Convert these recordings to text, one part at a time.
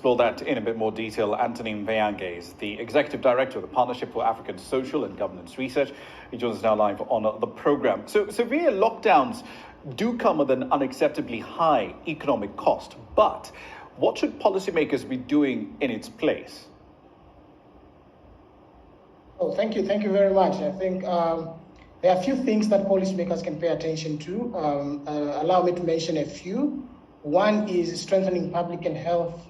Explore that in a bit more detail. Anthony Mveyange is the Executive Director of the Partnership for African Social and Governance Research. He joins us now live on the program. So severe lockdowns do come with an unacceptably high economic cost, but what should policymakers be doing in its place? Oh, thank you very much. I think there are a few things that policymakers can pay attention to. Allow me to mention a few. One is strengthening public and health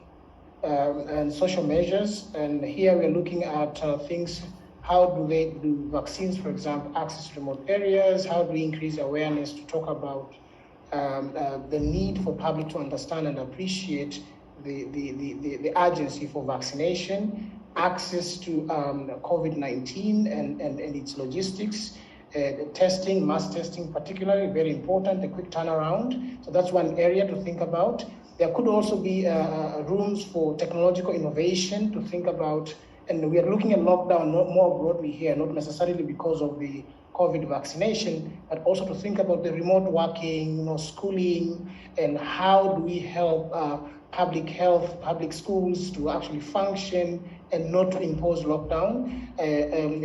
and social measures. And here we're looking at things, how do they do vaccines, for example, access to remote areas? How do we increase awareness to talk about the need for public to understand and appreciate the urgency for vaccination, access to COVID-19 and its logistics, testing, mass testing particularly, very important, a quick turnaround. So that's one area to think about. There could also be rooms for technological innovation to think about, and we are looking at lockdown more broadly here, not necessarily because of the COVID vaccination, but also to think about the remote working, schooling, and how do we help public health, public schools to actually function and not to impose lockdown.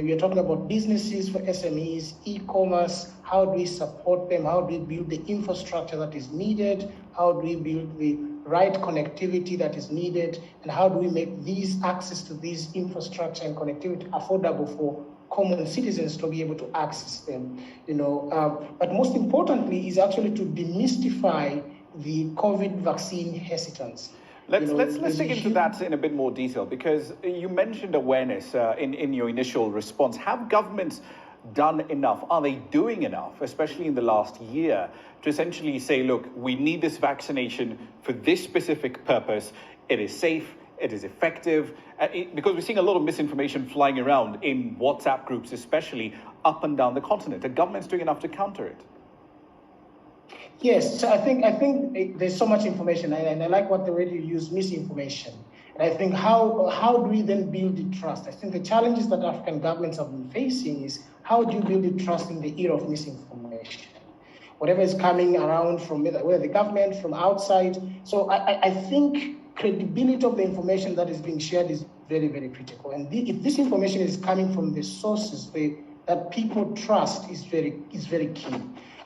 We are talking about businesses for SMEs, e-commerce, how do we support them? How do we build the infrastructure that is needed? How do we build the right connectivity that is needed? And how do we make these access to these infrastructure and connectivity affordable for common citizens to be able to access them? But most importantly is actually to demystify the COVID vaccine hesitance. Let's dig into that in a bit more detail, because you mentioned awareness in your initial response. Have governments done enough? Are they doing enough, especially in the last year, to essentially say, look, we need this vaccination for this specific purpose. It is safe, it is effective, because we're seeing a lot of misinformation flying around in WhatsApp groups, especially up and down the continent. Are governments doing enough to counter it? Yes, so I think there's so much information, and I like what the way you use misinformation. And I think how do we then build the trust? I think the challenges that African governments have been facing is how do you build the trust in the era of misinformation? Whatever is coming around from whether the government, from outside. So I think credibility of the information that is being shared is very, very critical. And if this information is coming from the sources that people trust is very key.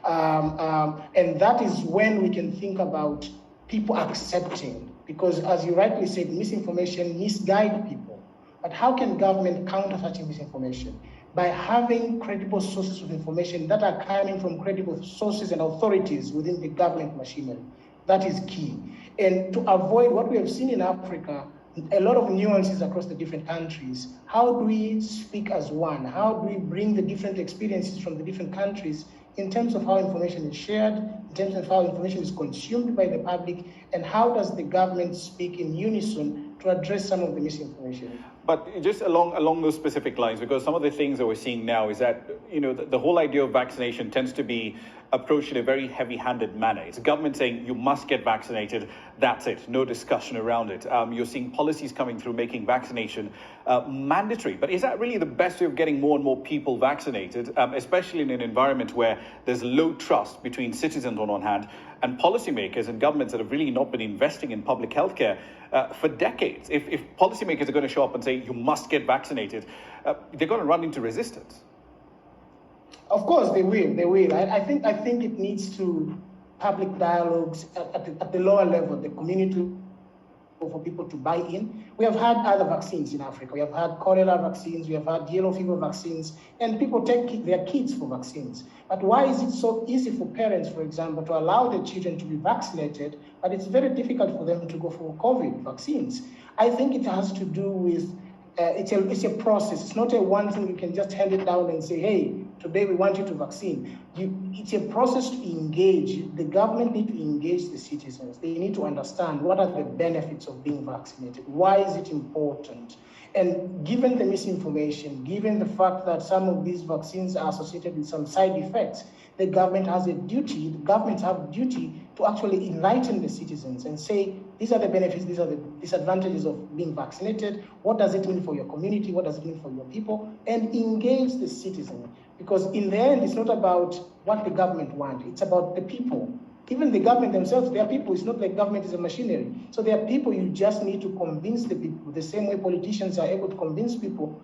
And that is when we can think about people accepting, because as you rightly said, misinformation misguide people. But how can government counter such misinformation? By having credible sources of information that are coming from credible sources and authorities within the government machinery. That is key. And to avoid what we have seen in Africa, a lot of nuances across the different countries. How do we speak as one? How do we bring the different experiences from the different countries in terms of how information is shared, in terms of how information is consumed by the public, and how does the government speak in unison to address some of the misinformation? But just along those specific lines, because some of the things that we're seeing now is that, the whole idea of vaccination tends to be approached in a very heavy-handed manner. It's a government saying you must get vaccinated, that's it, no discussion around it. You're seeing policies coming through making vaccination mandatory. But is that really the best way of getting more and more people vaccinated, especially in an environment where there's low trust between citizens on one hand and policymakers and governments that have really not been investing in public healthcare for decades? If policymakers are going to show up and say you must get vaccinated, they're going to run into resistance. Of course, they will. I think it needs to public dialogues at the lower level, the community, for people to buy in. We have had other vaccines in Africa. We have had cholera vaccines, we have had yellow fever vaccines, and people take their kids for vaccines. But why is it so easy for parents, for example, to allow their children to be vaccinated, but it's very difficult for them to go for COVID vaccines? I think it has to do with it's a process. It's not a one thing you can just hand it down and say, hey, today we want you to vaccine. It's a process to engage. The government need to engage the citizens. They need to understand what are the benefits of being vaccinated. Why is it important? And given the misinformation, given the fact that some of these vaccines are associated with some side effects, the government has a duty, the governments have a duty to actually enlighten the citizens and say, these are the benefits, these are the disadvantages of being vaccinated. What does it mean for your community? What does it mean for your people? And engage the citizen. Because in the end, it's not about what the government wants. It's about the people Even the government themselves, they are people. It's not like government is a machinery. So they are people. You just need to convince the people the same way politicians are able to convince people,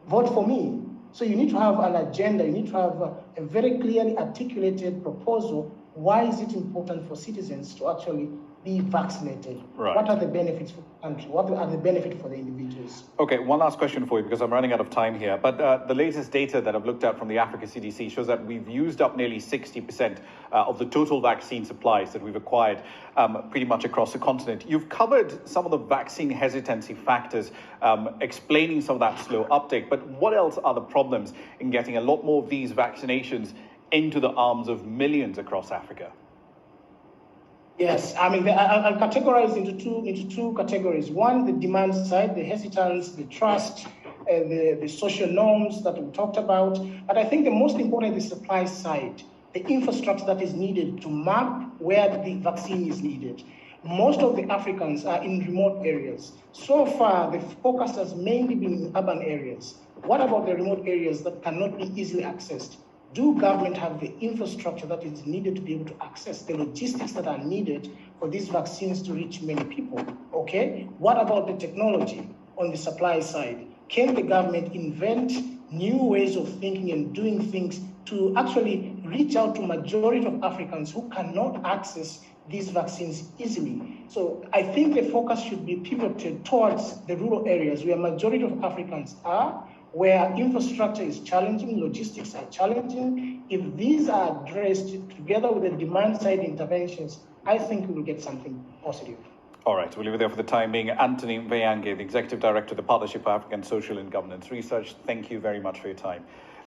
vote for me. So you need to have an agenda. You need to have a very clearly articulated proposal. Why is it important for citizens to actually be vaccinated? Right. What are the benefits for the country? What are the benefits for the individuals? Okay, one last question for you because I'm running out of time here. But the latest data that I've looked at from the Africa CDC shows that we've used up nearly 60% of the total vaccine supplies that we've acquired pretty much across the continent. You've covered some of the vaccine hesitancy factors, explaining some of that slow uptake. But what else are the problems in getting a lot more of these vaccinations into the arms of millions across Africa? Yes, I mean, I'll categorize into two categories. One, the demand side, the hesitance, the trust, the social norms that we talked about. But I think the most important is the supply side, the infrastructure that is needed to map where the vaccine is needed. Most of the Africans are in remote areas. So far, the focus has mainly been in urban areas. What about the remote areas that cannot be easily accessed? Do government have the infrastructure that is needed to be able to access the logistics that are needed for these vaccines to reach many people? Okay, what about the technology on the supply side? Can the government invent new ways of thinking and doing things to actually reach out to majority of Africans who cannot access these vaccines easily? So I think the focus should be pivoted towards the rural areas where majority of Africans are, where infrastructure is challenging, logistics are challenging. If these are addressed together with the demand side interventions, I think we will get something positive. All right, we'll leave it there for the time being. Anthony Mveyange, the Executive Director of the Partnership for African Social and Governance Research, thank you very much for your time.